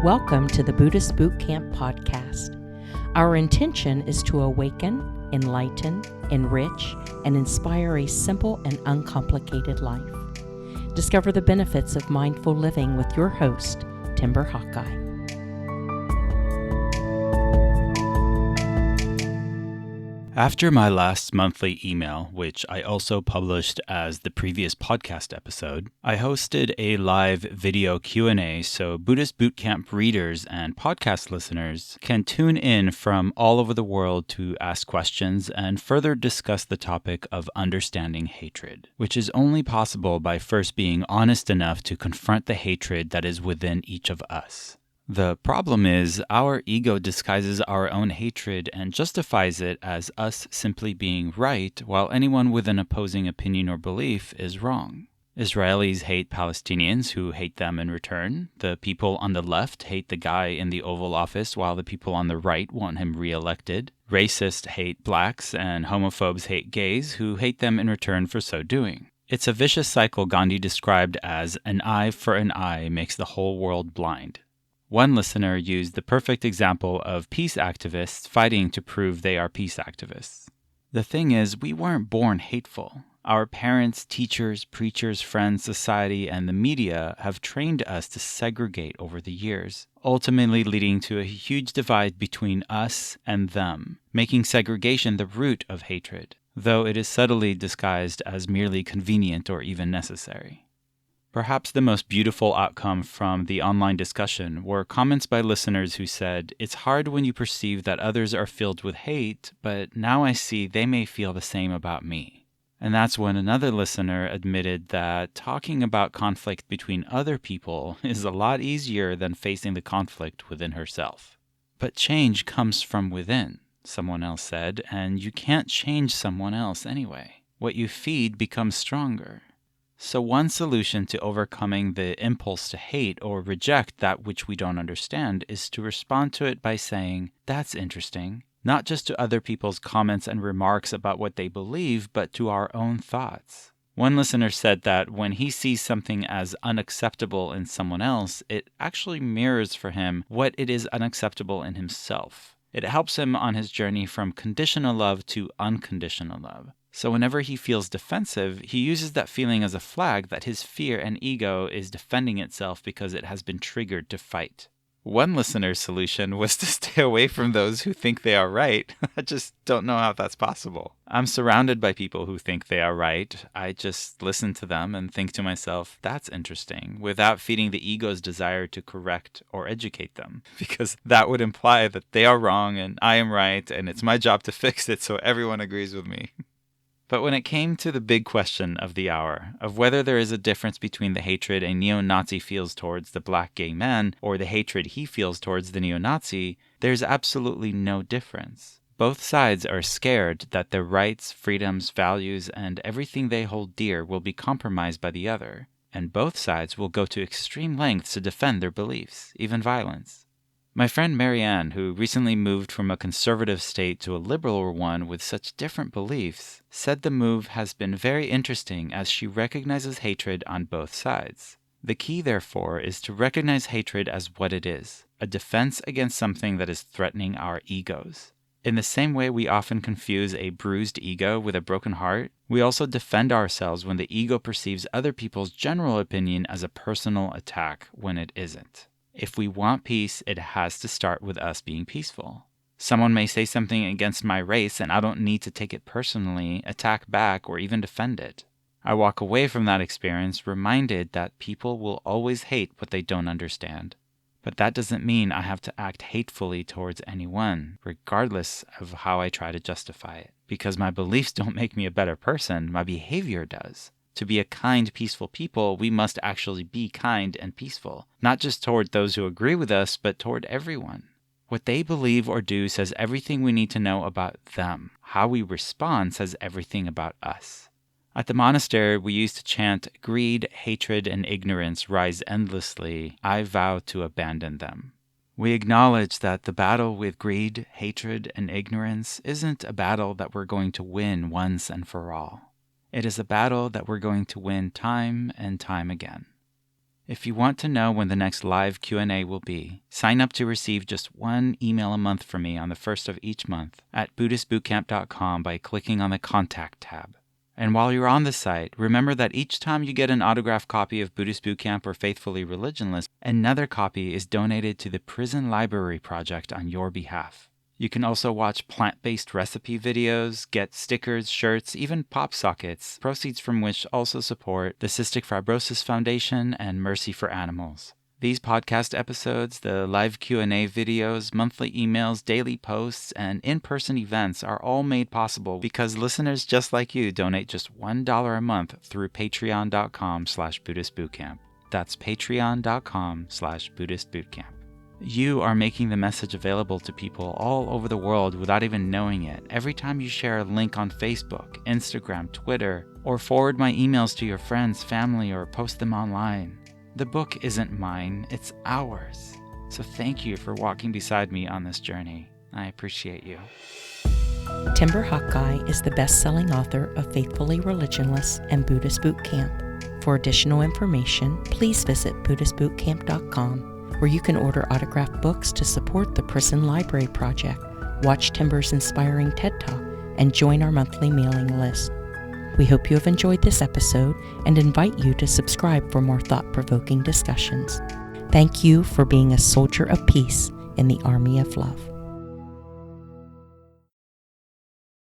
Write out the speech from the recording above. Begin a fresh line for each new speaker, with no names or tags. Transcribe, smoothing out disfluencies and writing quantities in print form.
Welcome to the Buddhist Boot Camp podcast. Our intention is to awaken, enlighten, enrich, and inspire a simple and uncomplicated life. Discover the benefits of mindful living with your host, Timber Hawkeye.
After my last monthly email, which I also published as the previous podcast episode, I hosted a live video Q&A so Buddhist Bootcamp readers and podcast listeners can tune in from all over the world to ask questions and further discuss the topic of understanding hatred, which is only possible by first being honest enough to confront the hatred that is within each of us. The problem is, our ego disguises our own hatred and justifies it as us simply being right, while anyone with an opposing opinion or belief is wrong. Israelis hate Palestinians who hate them in return. The people on the left hate the guy in the Oval Office, while the people on the right want him re-elected. Racists hate blacks, and homophobes hate gays who hate them in return for so doing. It's a vicious cycle Gandhi described as an eye for an eye makes the whole world blind. One listener used the perfect example of peace activists fighting to prove they are peace activists. The thing is, we weren't born hateful. Our parents, teachers, preachers, friends, society, and the media have trained us to segregate over the years, ultimately leading to a huge divide between us and them, making segregation the root of hatred, though it is subtly disguised as merely convenient or even necessary. Perhaps the most beautiful outcome from the online discussion were comments by listeners who said, "It's hard when you perceive that others are filled with hate, but now I see they may feel the same about me." And that's when another listener admitted that talking about conflict between other people is a lot easier than facing the conflict within herself. But change comes from within, someone else said, and you can't change someone else anyway. What you feed becomes stronger. So one solution to overcoming the impulse to hate or reject that which we don't understand is to respond to it by saying, "That's interesting," not just to other people's comments and remarks about what they believe, but to our own thoughts. One listener said that when he sees something as unacceptable in someone else, it actually mirrors for him what it is unacceptable in himself. It helps him on his journey from conditional love to unconditional love. So whenever he feels defensive, he uses that feeling as a flag that his fear and ego is defending itself because it has been triggered to fight. One listener's solution was to stay away from those who think they are right. I just don't know how that's possible. I'm surrounded by people who think they are right. I just listen to them and think to myself, that's interesting, without feeding the ego's desire to correct or educate them, because that would imply that they are wrong and I am right, and it's my job to fix it so everyone agrees with me. But when it came to the big question of the hour, of whether there is a difference between the hatred a neo-Nazi feels towards the black gay man or the hatred he feels towards the neo-Nazi, there's absolutely no difference. Both sides are scared that their rights, freedoms, values, and everything they hold dear will be compromised by the other, and both sides will go to extreme lengths to defend their beliefs, even violence. My friend Marianne, who recently moved from a conservative state to a liberal one with such different beliefs, said the move has been very interesting as she recognizes hatred on both sides. The key, therefore, is to recognize hatred as what it is, a defense against something that is threatening our egos. In the same way we often confuse a bruised ego with a broken heart, we also defend ourselves when the ego perceives other people's general opinion as a personal attack when it isn't. If we want peace, it has to start with us being peaceful. Someone may say something against my race and I don't need to take it personally, attack back, or even defend it. I walk away from that experience reminded that people will always hate what they don't understand. But that doesn't mean I have to act hatefully towards anyone, regardless of how I try to justify it. Because my beliefs don't make me a better person, my behavior does. To be a kind, peaceful people, we must actually be kind and peaceful, not just toward those who agree with us, but toward everyone. What they believe or do says everything we need to know about them. How we respond says everything about us. At the monastery, we used to chant, "Greed, hatred, and ignorance rise endlessly. I vow to abandon them." We acknowledge that the battle with greed, hatred, and ignorance isn't a battle that we're going to win once and for all. It is a battle that we're going to win time and time again. If you want to know when the next live Q&A will be, sign up to receive just one email a month from me on the first of each month at BuddhistBootcamp.com by clicking on the Contact tab. And while you're on the site, remember that each time you get an autographed copy of Buddhist Bootcamp or Faithfully Religionless, another copy is donated to the Prison Library Project on your behalf. You can also watch plant-based recipe videos, get stickers, shirts, even pop sockets, proceeds from which also support the Cystic Fibrosis Foundation and Mercy for Animals. These podcast episodes, the live Q&A videos, monthly emails, daily posts, and in-person events are all made possible because listeners just like you donate just $1 a month through patreon.com/BuddhistBootcamp. That's patreon.com/BuddhistBootcamp. You are making the message available to people all over the world without even knowing it. Every time you share a link on Facebook, Instagram, Twitter, or forward my emails to your friends, family, or post them online. The book isn't mine, it's ours. So thank you for walking beside me on this journey. I appreciate you.
Timber Hakkai is the best-selling author of Faithfully Religionless and Buddhist Bootcamp. For additional information, please visit BuddhistBootcamp.com, where you can order autographed books to support the Prison Library Project, watch Timber's inspiring TED Talk, and join our monthly mailing list. We hope you have enjoyed this episode and invite you to subscribe for more thought-provoking discussions. Thank you for being a soldier of peace in the army of love.